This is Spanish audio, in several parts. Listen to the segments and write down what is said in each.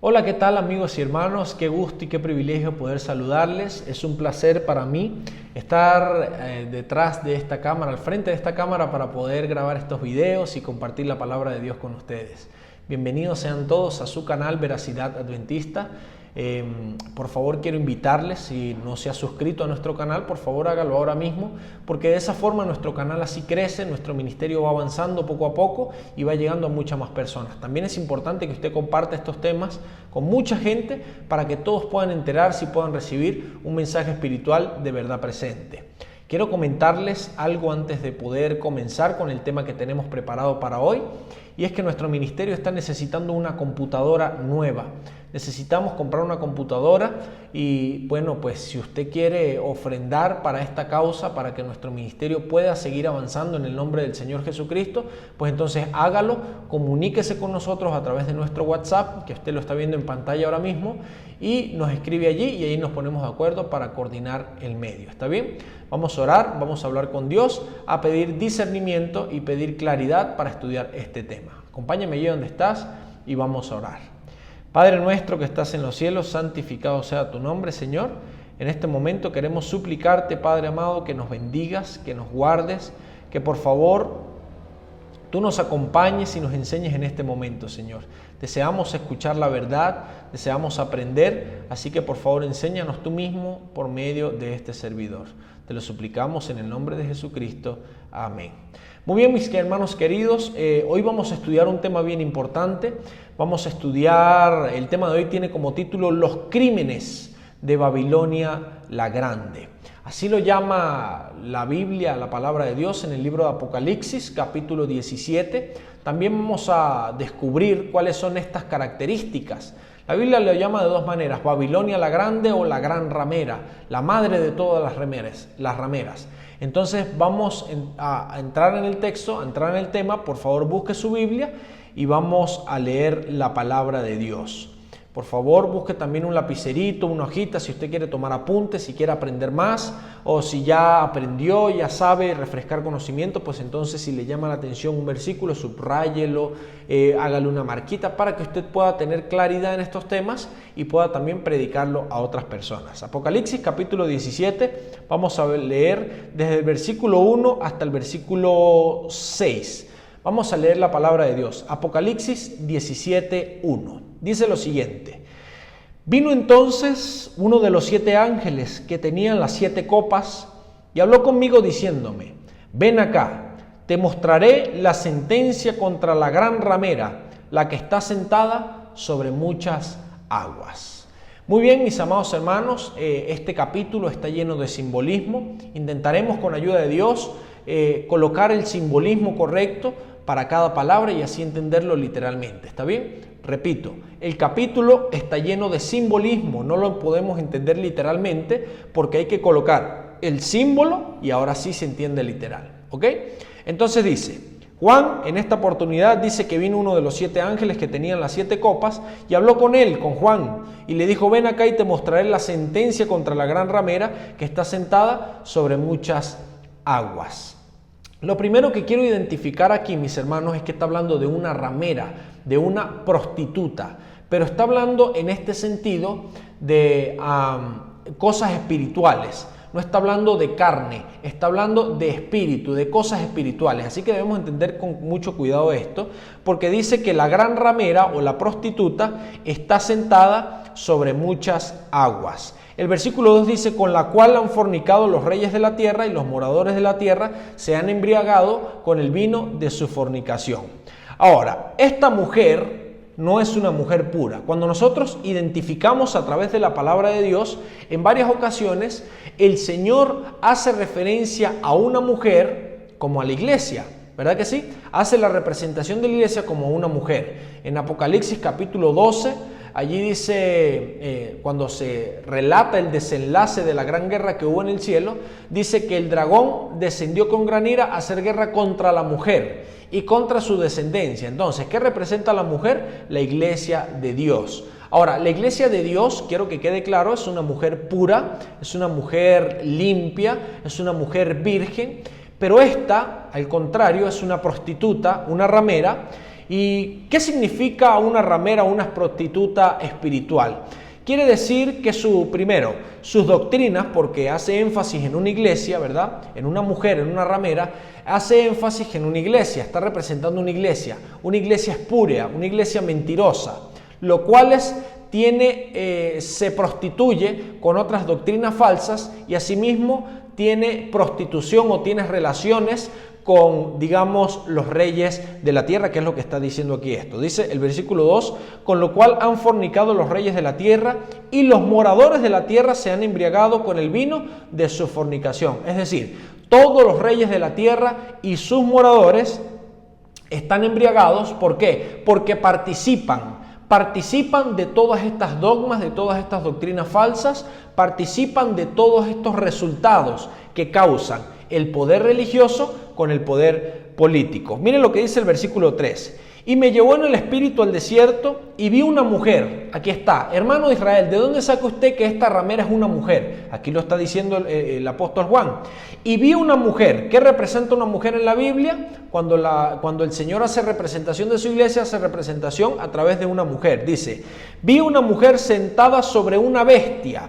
Hola, ¿qué tal amigos y hermanos? Qué gusto y qué privilegio poder saludarles. Es un placer para mí estar detrás de esta cámara, al frente de esta cámara para poder grabar estos videos y compartir la palabra de Dios con ustedes. Bienvenidos sean todos a su canal Veracidad Adventista. Por favor, quiero invitarles, si no se ha suscrito a nuestro canal, por favor hágalo ahora mismo, porque de esa forma nuestro canal así crece, nuestro ministerio va avanzando poco a poco y va llegando a muchas más personas. También es importante que usted comparta estos temas con mucha gente para que todos puedan enterarse y puedan recibir un mensaje espiritual de verdad presente. Quiero comentarles algo antes de poder comenzar con el tema que tenemos preparado para hoy, y es que nuestro ministerio está necesitando una computadora nueva. Necesitamos comprar una computadora y bueno, pues si usted quiere ofrendar para esta causa, para que nuestro ministerio pueda seguir avanzando en el nombre del Señor Jesucristo, pues entonces hágalo, comuníquese con nosotros a través de nuestro WhatsApp, que usted lo está viendo en pantalla ahora mismo, y nos escribe allí y ahí nos ponemos de acuerdo para coordinar el medio. ¿Está bien? Vamos a orar, vamos a hablar con Dios, a pedir discernimiento y pedir claridad para estudiar este tema. Acompáñame allí donde estás y vamos a orar. Padre nuestro que estás en los cielos, santificado sea tu nombre, Señor. En este momento queremos suplicarte, Padre amado, que nos bendigas, que nos guardes, que por favor tú nos acompañes y nos enseñes en este momento, Señor. Deseamos escuchar la verdad, deseamos aprender, así que por favor enséñanos tú mismo por medio de este servidor. Te lo suplicamos en el nombre de Jesucristo. Amén. Muy bien, mis hermanos queridos, hoy vamos a estudiar un tema bien importante. Vamos a estudiar, el tema de hoy tiene como título Los crímenes de Babilonia la Grande. Así lo llama la Biblia, la palabra de Dios, en el libro de Apocalipsis, capítulo 17. También vamos a descubrir cuáles son estas características. La Biblia lo llama de dos maneras: Babilonia la Grande o la Gran Ramera, la madre de todas las rameras. Entonces vamos a entrar en el texto, a entrar en el tema. Por favor, busque su Biblia y vamos a leer la palabra de Dios. Por favor, busque también un lapicerito, una hojita, si usted quiere tomar apuntes, si quiere aprender más, o si ya aprendió, ya sabe refrescar conocimiento, pues entonces si le llama la atención un versículo, subráyelo, hágale una marquita para que usted pueda tener claridad en estos temas y pueda también predicarlo a otras personas. Apocalipsis capítulo 17, vamos a leer desde el versículo 1 hasta el versículo 6. Vamos a leer la palabra de Dios. Apocalipsis 17:1. Dice lo siguiente: Vino entonces uno de los 7 ángeles que tenían las 7 copas y habló conmigo diciéndome: Ven acá, te mostraré la sentencia contra la gran ramera, la que está sentada sobre muchas aguas. Muy bien, mis amados hermanos, este capítulo está lleno de simbolismo. Intentaremos con ayuda de Dios colocar el simbolismo correcto para cada palabra y así entenderlo literalmente. ¿Está bien? Repito, el capítulo está lleno de simbolismo, no lo podemos entender literalmente porque hay que colocar el símbolo y ahora sí se entiende literal. ¿Ok? Entonces dice, Juan en esta oportunidad dice que vino uno de los 7 ángeles que tenían las 7 copas y habló con él, con Juan, y le dijo: ven acá y te mostraré la sentencia contra la gran ramera que está sentada sobre muchas aguas. Lo primero que quiero identificar aquí, mis hermanos, es que está hablando de una ramera, de una prostituta, pero está hablando en este sentido de cosas espirituales. No está hablando de carne, está hablando de espíritu, de cosas espirituales. Así que debemos entender con mucho cuidado esto, porque dice que la gran ramera o la prostituta está sentada sobre muchas aguas. El versículo 2 dice: con la cual han fornicado los reyes de la tierra y los moradores de la tierra se han embriagado con el vino de su fornicación. Ahora, esta mujer no es una mujer pura. Cuando nosotros identificamos a través de la palabra de Dios, en varias ocasiones el Señor hace referencia a una mujer como a la iglesia, ¿verdad que sí? Hace la representación de la iglesia como una mujer. En Apocalipsis capítulo 12, allí dice, cuando se relata el desenlace de la gran guerra que hubo en el cielo, dice que el dragón descendió con gran ira a hacer guerra contra la mujer y contra su descendencia. Entonces, ¿qué representa la mujer? La iglesia de Dios. Ahora, la iglesia de Dios, quiero que quede claro, es una mujer pura, es una mujer limpia, es una mujer virgen, pero esta, al contrario, es una prostituta, una ramera, ¿Y qué significa una ramera o una prostituta espiritual? Quiere decir que primero, sus doctrinas, porque hace énfasis en una iglesia, ¿verdad? En una mujer, en una ramera, hace énfasis en una iglesia, está representando una iglesia espúrea, una iglesia mentirosa, lo cual se prostituye con otras doctrinas falsas y asimismo tiene prostitución o tiene relaciones con, digamos, los reyes de la tierra, que es lo que está diciendo aquí esto. Dice el versículo 2, con lo cual han fornicado los reyes de la tierra y los moradores de la tierra se han embriagado con el vino de su fornicación. Es decir, todos los reyes de la tierra y sus moradores están embriagados. ¿Por qué? Porque participan de todas estas dogmas, de todas estas doctrinas falsas, participan de todos estos resultados que causan el poder religioso con el poder político. Miren lo que dice el versículo 3. Y me llevó en el espíritu al desierto y vi una mujer. Aquí está. Hermano de Israel, ¿de dónde saca usted que esta ramera es una mujer? Aquí lo está diciendo el apóstol Juan. Y vi una mujer. ¿Qué representa una mujer en la Biblia? Cuando el Señor hace representación de su iglesia, hace representación a través de una mujer. Dice, vi una mujer sentada sobre una bestia.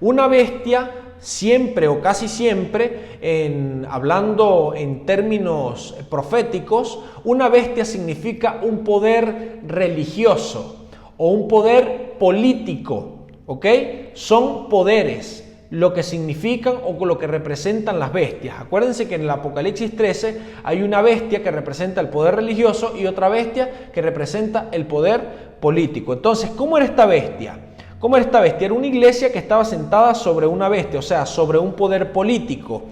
Una bestia siempre o casi siempre, hablando en términos proféticos, una bestia significa un poder religioso o un poder político, ¿ok? Son poderes lo que significan o lo que representan las bestias. Acuérdense que en el Apocalipsis 13 hay una bestia que representa el poder religioso y otra bestia que representa el poder político. Entonces, ¿cómo era esta bestia? ¿Cómo era esta bestia? Era una iglesia que estaba sentada sobre una bestia, o sea, sobre un poder político.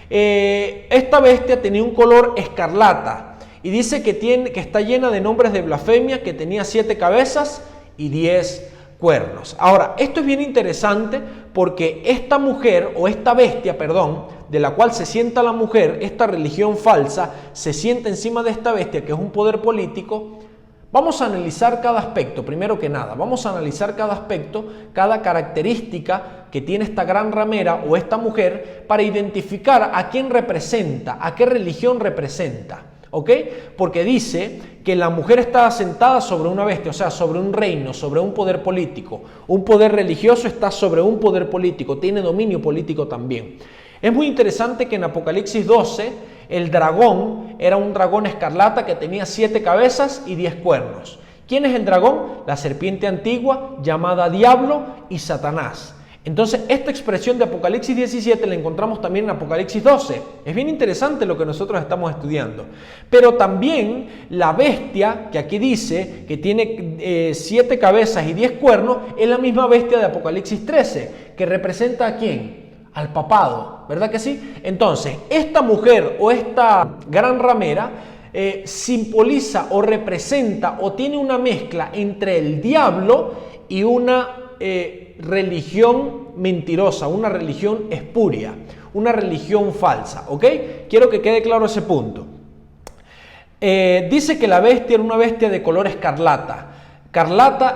Esta bestia tenía un color escarlata y dice que está llena de nombres de blasfemia, que tenía 7 cabezas y 10 cuernos. Ahora, esto es bien interesante porque esta mujer, o esta bestia, perdón, de la cual se sienta la mujer, esta religión falsa, se sienta encima de esta bestia que es un poder político. Vamos a analizar cada aspecto, primero que nada, vamos a analizar cada aspecto, cada característica que tiene esta gran ramera o esta mujer para identificar a quién representa, a qué religión representa, ¿ok? Porque dice que la mujer está sentada sobre una bestia, o sea, sobre un reino, sobre un poder político. Un poder religioso está sobre un poder político, tiene dominio político también. Es muy interesante que en Apocalipsis 12 el dragón era un dragón escarlata que tenía 7 cabezas y 10 cuernos. ¿Quién es el dragón? La serpiente antigua llamada Diablo y Satanás. Entonces, esta expresión de Apocalipsis 17 la encontramos también en Apocalipsis 12. Es bien interesante lo que nosotros estamos estudiando. Pero también la bestia, que aquí dice que tiene 7 cabezas y 10 cuernos, es la misma bestia de Apocalipsis 13, que representa ¿a quién? Al papado, ¿verdad que sí? Entonces, esta mujer o esta gran ramera simboliza o representa o tiene una mezcla entre el diablo y una religión mentirosa, una religión espuria, una religión falsa, ¿ok? Quiero que quede claro ese punto. Dice que la bestia era una bestia de color escarlata,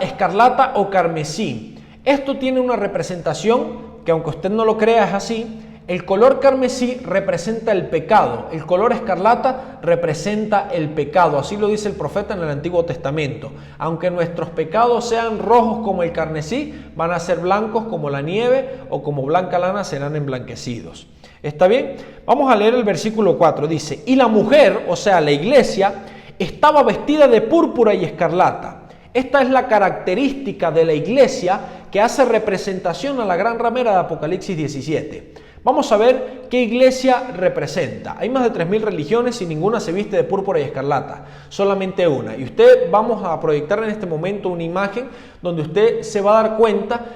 escarlata o carmesí. Esto tiene una representación que, aunque usted no lo crea, es así. El color carmesí representa el pecado, el color escarlata representa el pecado, así lo dice el profeta en el Antiguo Testamento. Aunque nuestros pecados sean rojos como el carmesí, van a ser blancos como la nieve, o como blanca lana serán emblanquecidos. ¿Está bien? Vamos a leer el versículo 4, dice, y la mujer, o sea la iglesia, estaba vestida de púrpura y escarlata. Esta es la característica de la iglesia que hace representación a la gran ramera de Apocalipsis 17. Vamos a ver qué iglesia representa. Hay más de 3.000 religiones y ninguna se viste de púrpura y escarlata, solamente una. Y usted, vamos a proyectar en este momento una imagen donde usted se va a dar cuenta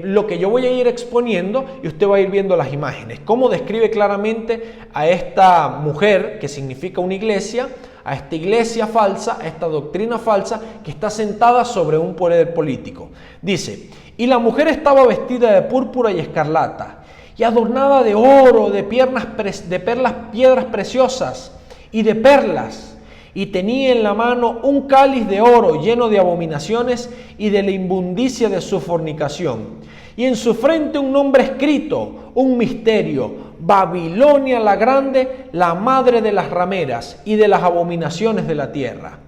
lo que yo voy a ir exponiendo, y usted va a ir viendo las imágenes. Cómo describe claramente a esta mujer, que significa una iglesia, a esta iglesia falsa, a esta doctrina falsa que está sentada sobre un poder político. Dice, y la mujer estaba vestida de púrpura y escarlata, y adornada de oro, de piedras preciosas y de perlas, y tenía en la mano un cáliz de oro lleno de abominaciones y de la inmundicia de su fornicación, y en su frente un nombre escrito, un misterio: Babilonia la grande, la madre de las rameras y de las abominaciones de la tierra.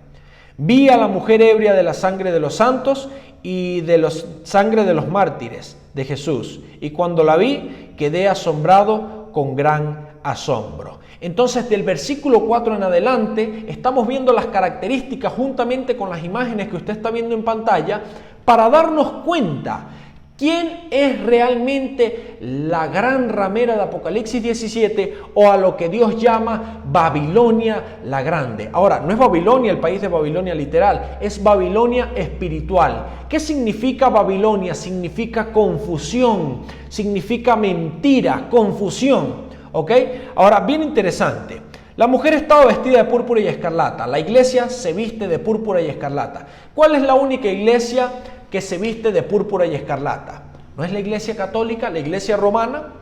Vi a la mujer ebria de la sangre de los santos y de la sangre de los mártires de Jesús. Y cuando la vi, quedé asombrado con gran asombro. Entonces, del versículo 4 en adelante, estamos viendo las características juntamente con las imágenes que usted está viendo en pantalla para darnos cuenta quién es realmente la gran ramera de Apocalipsis 17 o a lo que Dios llama Babilonia la Grande. Ahora, no es Babilonia, el país de Babilonia literal, es Babilonia espiritual. ¿Qué significa Babilonia? Significa confusión, significa mentira, confusión. ¿Ok? Ahora, bien interesante. La mujer estaba vestida de púrpura y escarlata. La iglesia se viste de púrpura y escarlata. ¿Cuál es la única iglesia que se viste de púrpura y escarlata? ¿No es la iglesia católica, la iglesia romana?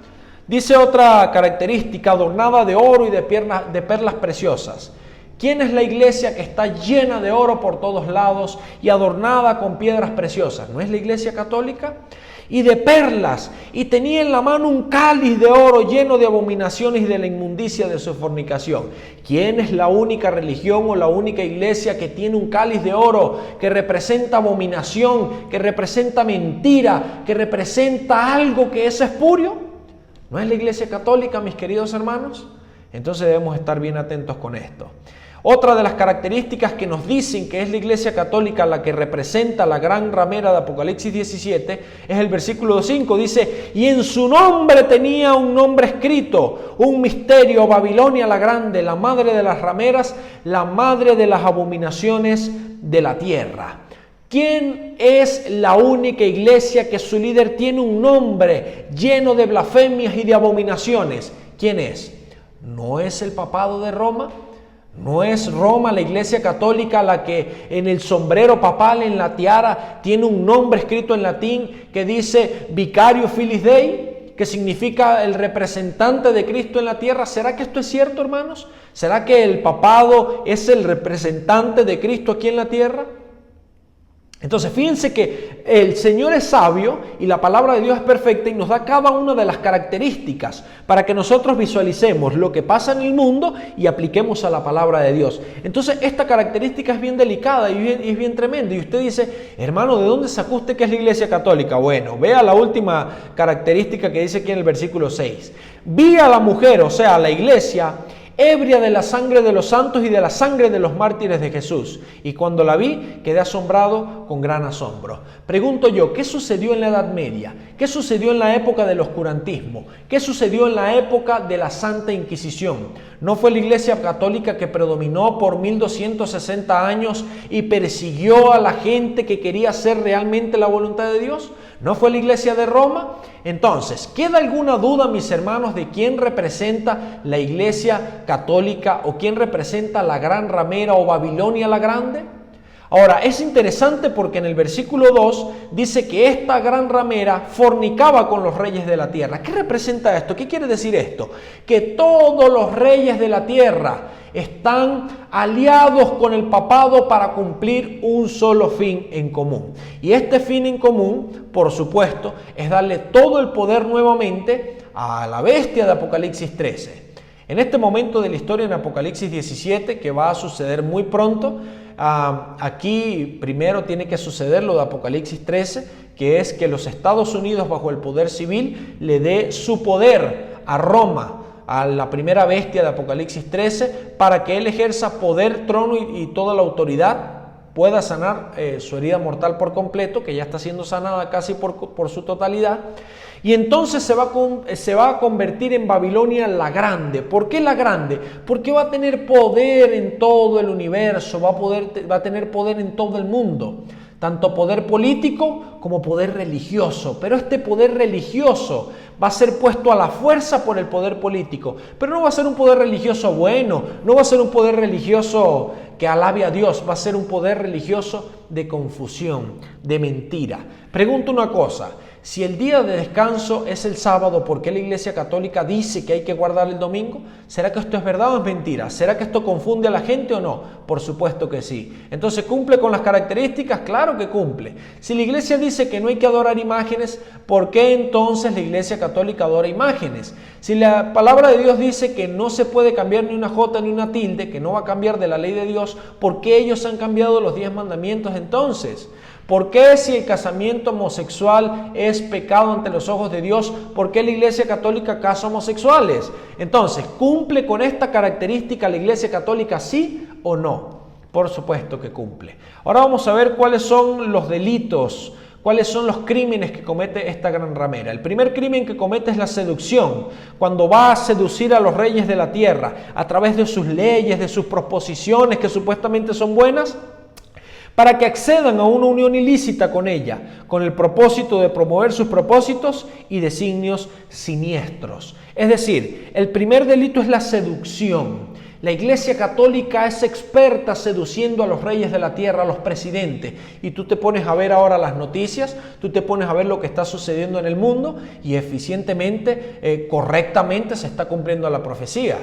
Dice otra característica, adornada de oro y de perlas preciosas. ¿Quién es la iglesia que está llena de oro por todos lados y adornada con piedras preciosas? ¿No es la iglesia católica? Y de perlas, y tenía en la mano un cáliz de oro lleno de abominaciones y de la inmundicia de su fornicación. ¿Quién es la única religión o la única iglesia que tiene un cáliz de oro que representa abominación, que representa mentira, que representa algo que es espurio? ¿No es la iglesia católica, mis queridos hermanos? Entonces debemos estar bien atentos con esto. Otra de las características que nos dicen que es la iglesia católica la que representa la gran ramera de Apocalipsis 17 es el versículo 5. Dice, y en su nombre tenía un nombre escrito, un misterio, Babilonia la Grande, la madre de las rameras, la madre de las abominaciones de la tierra. ¿Quién es la única iglesia que su líder tiene un nombre lleno de blasfemias y de abominaciones? ¿Quién es? ¿No es el papado de Roma? ¿No es Roma, la iglesia católica, la que en el sombrero papal, en la tiara, tiene un nombre escrito en latín que dice Vicario Filis Dei, que significa el representante de Cristo en la tierra? ¿Será que esto es cierto, hermanos? ¿Será que el papado es el representante de Cristo aquí en la tierra? Entonces, fíjense que el Señor es sabio y la palabra de Dios es perfecta y nos da cada una de las características para que nosotros visualicemos lo que pasa en el mundo y apliquemos a la palabra de Dios. Entonces, esta característica es bien delicada y es bien tremenda. Y usted dice, hermano, ¿de dónde sacó usted que es la iglesia católica? Bueno, vea la última característica que dice aquí en el versículo 6. Vi a la mujer, o sea, a la iglesia, ebria de la sangre de los santos y de la sangre de los mártires de Jesús. Y cuando la vi, quedé asombrado con gran asombro. Pregunto yo, ¿qué sucedió en la Edad Media? ¿Qué sucedió en la época del oscurantismo? ¿Qué sucedió en la época de la Santa Inquisición? ¿No fue la iglesia católica que predominó por 1260 años y persiguió a la gente que quería hacer realmente la voluntad de Dios? ¿No fue la iglesia de Roma? Entonces, ¿queda alguna duda, mis hermanos, de quién representa la iglesia católica o quién representa la gran ramera o Babilonia la Grande? Ahora, es interesante porque en el versículo 2 dice que esta gran ramera fornicaba con los reyes de la tierra. ¿Qué representa esto? ¿Qué quiere decir esto? Que todos los reyes de la tierra están aliados con el papado para cumplir un solo fin en común. Y este fin en común, por supuesto, es darle todo el poder nuevamente a la bestia de Apocalipsis 13. En este momento de la historia en Apocalipsis 17, que va a suceder muy pronto, aquí primero tiene que suceder lo de Apocalipsis 13, que es que los Estados Unidos bajo el poder civil le dé su poder a Roma, a la primera bestia de Apocalipsis 13, para que él ejerza poder, trono y toda la autoridad, pueda sanar su herida mortal por completo, que ya está siendo sanada casi por su totalidad. Y entonces se va a convertir en Babilonia la Grande. ¿Por qué la Grande? Porque va a tener poder en todo el universo, va a tener poder en todo el mundo. Tanto poder político como poder religioso. Pero este poder religioso va a ser puesto a la fuerza por el poder político. Pero no va a ser un poder religioso bueno, no va a ser un poder religioso que alabe a Dios, va a ser un poder religioso de confusión, de mentira. Pregunto una cosa. Si el día de descanso es el sábado, ¿por qué la Iglesia Católica dice que hay que guardar el domingo? ¿Será que esto es verdad o es mentira? ¿Será que esto confunde a la gente o no? Por supuesto que sí. Entonces, ¿cumple con las características? Claro que cumple. Si la Iglesia dice que no hay que adorar imágenes, ¿por qué entonces la Iglesia Católica adora imágenes? Si la palabra de Dios dice que no se puede cambiar ni una jota ni una tilde, que no va a cambiar de la ley de Dios, ¿por qué ellos han cambiado los 10 mandamientos entonces? ¿Por qué si el casamiento homosexual es pecado ante los ojos de Dios, por qué la Iglesia Católica casa homosexuales? Entonces, ¿cumple con esta característica la Iglesia Católica sí o no? Por supuesto que cumple. Ahora vamos a ver cuáles son los delitos, cuáles son los crímenes que comete esta gran ramera. El primer crimen que comete es la seducción, cuando va a seducir a los reyes de la tierra a través de sus leyes, de sus proposiciones que supuestamente son buenas, para que accedan a una unión ilícita con ella, con el propósito de promover sus propósitos y designios siniestros. Es decir, el primer delito es la seducción. La Iglesia Católica es experta seduciendo a los reyes de la tierra, a los presidentes. Y tú te pones a ver ahora las noticias, tú te pones a ver lo que está sucediendo en el mundo y eficientemente, correctamente se está cumpliendo la profecía.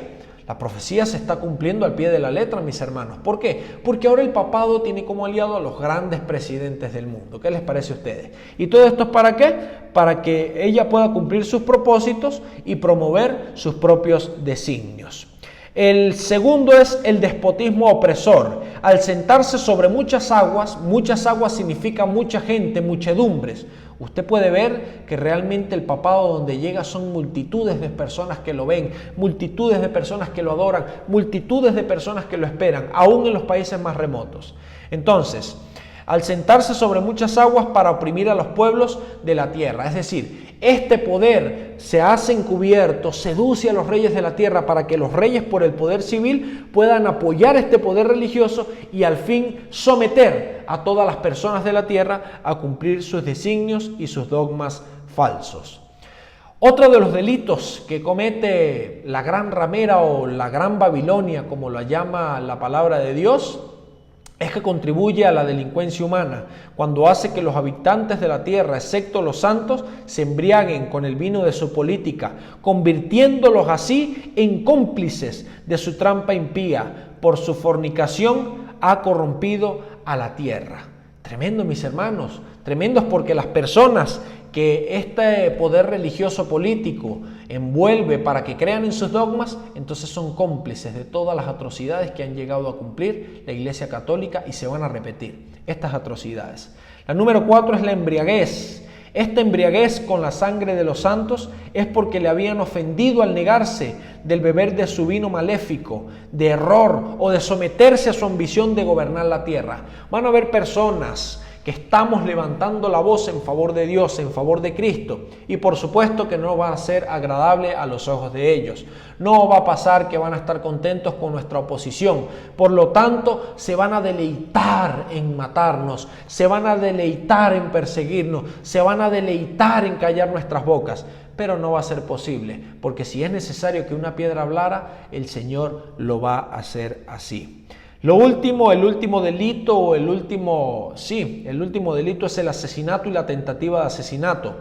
La profecía se está cumpliendo al pie de la letra, mis hermanos. ¿Por qué? Porque ahora el papado tiene como aliado a los grandes presidentes del mundo. ¿Qué les parece a ustedes? ¿Y todo esto es para qué? Para que ella pueda cumplir sus propósitos y promover sus propios designios. El segundo es el despotismo opresor. Al sentarse sobre muchas aguas significa mucha gente, muchedumbres. Usted puede ver que realmente el papado donde llega son multitudes de personas que lo ven, multitudes de personas que lo adoran, multitudes de personas que lo esperan, aún en los países más remotos. Entonces, al sentarse sobre muchas aguas para oprimir a los pueblos de la tierra, es decir, este poder se hace encubierto, seduce a los reyes de la tierra para que los reyes por el poder civil puedan apoyar este poder religioso y al fin someter a todas las personas de la tierra a cumplir sus designios y sus dogmas falsos. Otro de los delitos que comete la gran ramera o la gran Babilonia, como la llama la palabra de Dios, es que contribuye a la delincuencia humana cuando hace que los habitantes de la tierra, excepto los santos, se embriaguen con el vino de su política, convirtiéndolos así en cómplices de su trampa impía. Por su fornicación ha corrompido a la tierra. Tremendo, mis hermanos, tremendos, porque las personas que este poder religioso político envuelve para que crean en sus dogmas, entonces son cómplices de todas las atrocidades que han llegado a cumplir la Iglesia Católica y se van a repetir estas atrocidades. La número 4 es la embriaguez. Esta embriaguez con la sangre de los santos es porque le habían ofendido al negarse del beber de su vino maléfico, de error o de someterse a su ambición de gobernar la tierra. Van a haber personas que estamos levantando la voz en favor de Dios, en favor de Cristo, y por supuesto que no va a ser agradable a los ojos de ellos. No va a pasar que van a estar contentos con nuestra oposición, por lo tanto se van a deleitar en matarnos, se van a deleitar en perseguirnos, se van a deleitar en callar nuestras bocas, pero no va a ser posible, porque si es necesario que una piedra hablara, el Señor lo va a hacer así. El último delito es el asesinato y la tentativa de asesinato.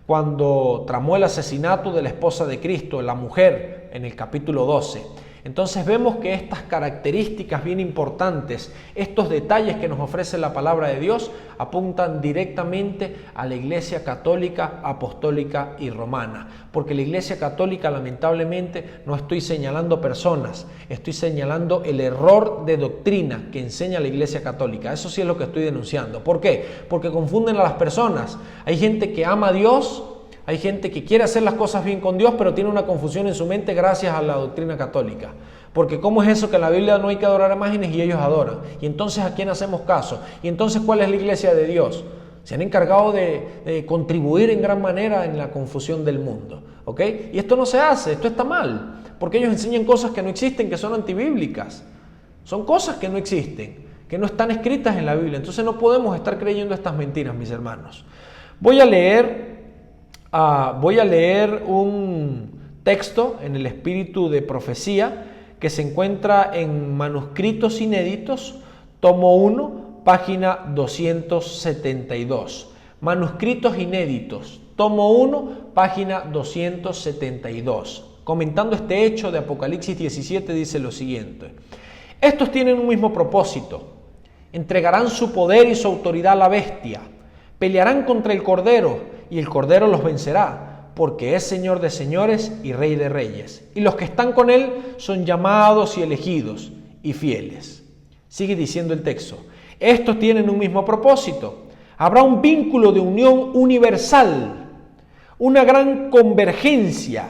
Cuando tramó el asesinato de la esposa de Cristo, la mujer, en el capítulo 12. Entonces vemos que estas características bien importantes, estos detalles que nos ofrece la palabra de Dios, apuntan directamente a la Iglesia Católica, Apostólica y Romana. Porque la Iglesia Católica, lamentablemente, no estoy señalando personas, estoy señalando el error de doctrina que enseña la Iglesia Católica. Eso sí es lo que estoy denunciando. ¿Por qué? Porque confunden a las personas. Hay gente que ama a Dios, hay gente que quiere hacer las cosas bien con Dios, pero tiene una confusión en su mente gracias a la doctrina católica. Porque ¿cómo es eso que en la Biblia no hay que adorar imágenes y ellos adoran? Y entonces ¿a quién hacemos caso? Y entonces ¿cuál es la iglesia de Dios? Se han encargado de contribuir en gran manera en la confusión del mundo. ¿Ok? Y esto no se hace, esto está mal. Porque ellos enseñan cosas que no existen, que son antibíblicas. Un cosas que no existen, que no están escritas en la Biblia. Entonces no podemos estar creyendo estas mentiras, mis hermanos. Voy a leer un texto en el espíritu de profecía que se encuentra en Manuscritos Inéditos, tomo 1, página 272. Manuscritos Inéditos, tomo 1, página 272. Comentando este hecho de Apocalipsis 17 dice lo siguiente: estos tienen un mismo propósito, entregarán su poder y su autoridad a la bestia, pelearán contra el Cordero y el Cordero los vencerá, porque es Señor de señores y Rey de reyes. Y los que están con Él son llamados y elegidos y fieles. Sigue diciendo el texto. Estos tienen un mismo propósito. Habrá un vínculo de unión universal, una gran convergencia,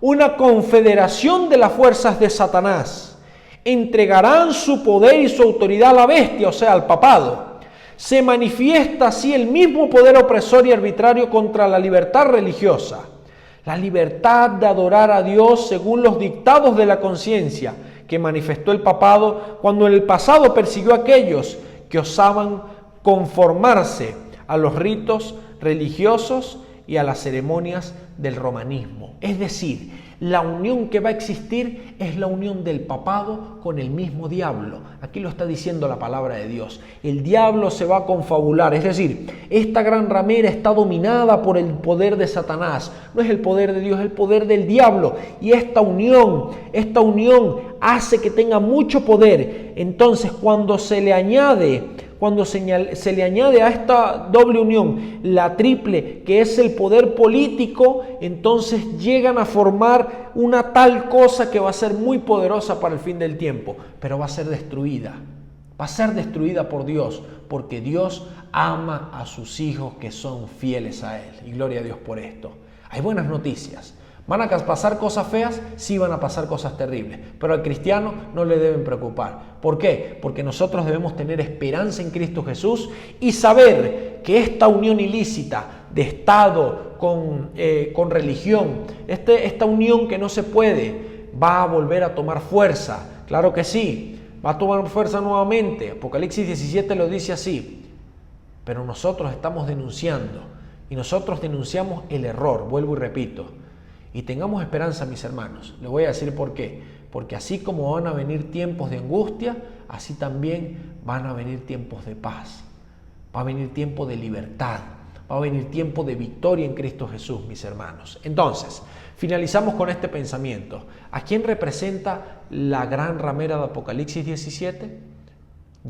una confederación de las fuerzas de Satanás. Entregarán su poder y su autoridad a la bestia, o sea, al papado. Se manifiesta así el mismo poder opresor y arbitrario contra la libertad religiosa, la libertad de adorar a Dios según los dictados de la conciencia que manifestó el papado cuando en el pasado persiguió a aquellos que osaban conformarse a los ritos religiosos y a las ceremonias del romanismo. Es decir, la unión que va a existir es la unión del papado con el mismo diablo. Aquí lo está diciendo la palabra de Dios. El diablo se va a confabular, es decir, esta gran ramera está dominada por el poder de Satanás. No es el poder de Dios, es el poder del diablo. Y esta unión hace que tenga mucho poder. Entonces, cuando se le añade a esta doble unión la triple, que es el poder político, entonces llegan a formar una tal cosa que va a ser muy poderosa para el fin del tiempo, pero va a ser destruida. Va a ser destruida por Dios, porque Dios ama a sus hijos que son fieles a Él. Y gloria a Dios por esto. Hay buenas noticias. ¿Van a pasar cosas feas? Sí, van a pasar cosas terribles, pero al cristiano no le deben preocupar. ¿Por qué? Porque nosotros debemos tener esperanza en Cristo Jesús y saber que esta unión ilícita de Estado con religión, esta unión que no se puede, va a volver a tomar fuerza. Claro que sí, va a tomar fuerza nuevamente. Apocalipsis 17 lo dice así, pero nosotros estamos denunciando y nosotros denunciamos el error, vuelvo y repito. Y tengamos esperanza, mis hermanos. Les voy a decir por qué. Porque así como van a venir tiempos de angustia, así también van a venir tiempos de paz. Va a venir tiempo de libertad. Va a venir tiempo de victoria en Cristo Jesús, mis hermanos. Entonces, finalizamos con este pensamiento. ¿A quién representa la gran ramera de Apocalipsis 17?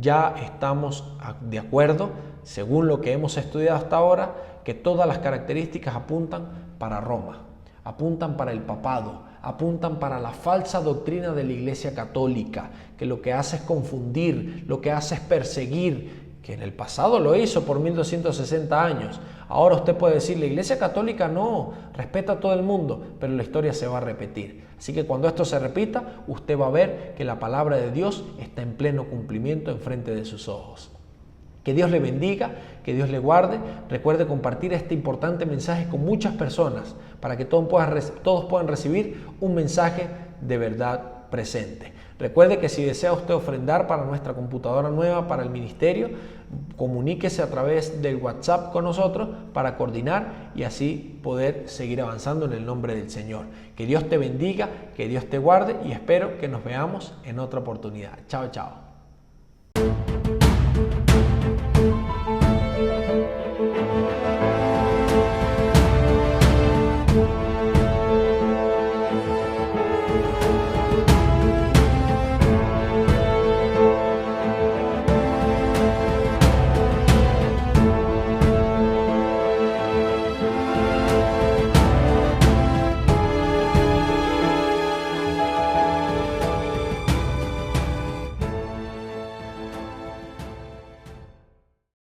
Ya estamos de acuerdo, según lo que hemos estudiado hasta ahora, que todas las características apuntan para Roma. Apuntan para el papado, apuntan para la falsa doctrina de la Iglesia Católica, que lo que hace es confundir, lo que hace es perseguir, que en el pasado lo hizo por 1260 años. Ahora usted puede decir, la Iglesia Católica no, respeta a todo el mundo, pero la historia se va a repetir. Así que cuando esto se repita, usted va a ver que la palabra de Dios está en pleno cumplimiento enfrente de sus ojos. Que Dios le bendiga, que Dios le guarde. Recuerde compartir este importante mensaje con muchas personas para que todos puedan recibir un mensaje de verdad presente. Recuerde que si desea usted ofrendar para nuestra computadora nueva, para el ministerio, comuníquese a través del WhatsApp con nosotros para coordinar y así poder seguir avanzando en el nombre del Señor. Que Dios te bendiga, que Dios te guarde y espero que nos veamos en otra oportunidad. Chao, chao.